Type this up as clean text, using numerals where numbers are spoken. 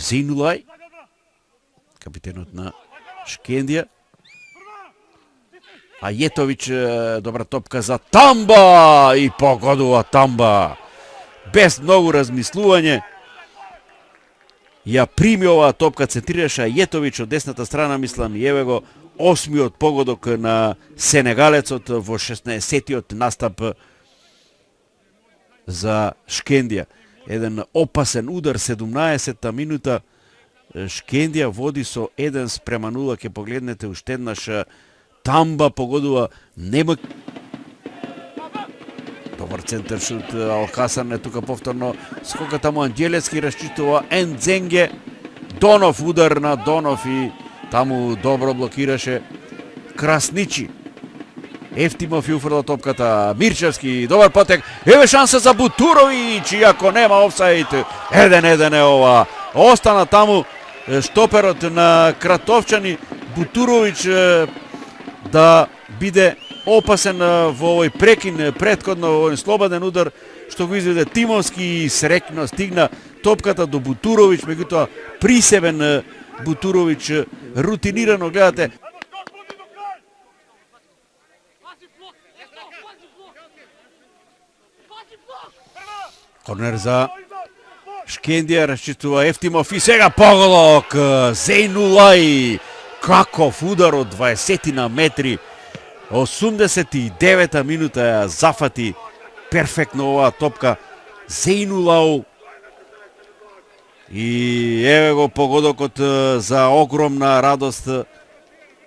Зейнулај, капитенот на Шкендија. Ајетовиќ, добра топка за Тамба и погодува Тамба. Без многу размислување ја прими оваа топка, центрираше Ајетовиќ од десната страна, мислам, и еве го осмиот погодок на сенегалецот во 16-тиот настап за Шкендија. Еден опасен удар, 17-та минута. Шкендија води со 1-0, ќе погледнете уште еднаш. Тамба погодува немој. Добар центар шут, Алхасан е тука повторно. Скоката му Анđелевски расчитува Ендзенге. Донов, удар на Донов и таму добро блокираше Красничи. Ефтимов ја уфрла топката. Мирчевски, добар потек. Еве шанса за Бутуровиќ, иако нема офсайд. 1-1 е ова. Остана таму штоперот на Кратовчани, Бутуровиќ, да биде опасен во овој прекин претходно, овој слободен удар што го изведе Тимовски и среќно стигна топката до Бутуровиќ, меѓутоа присебен Бутуровиќ, рутинирано гледате. Корнер за Шкендија, расчитува Ефтимов и сега поголок. Зейнулај, каков удар од 20 метри. 89-та минута ја зафати перфектно оваа топка Зейнулај. И еве го погодокот за огромна радост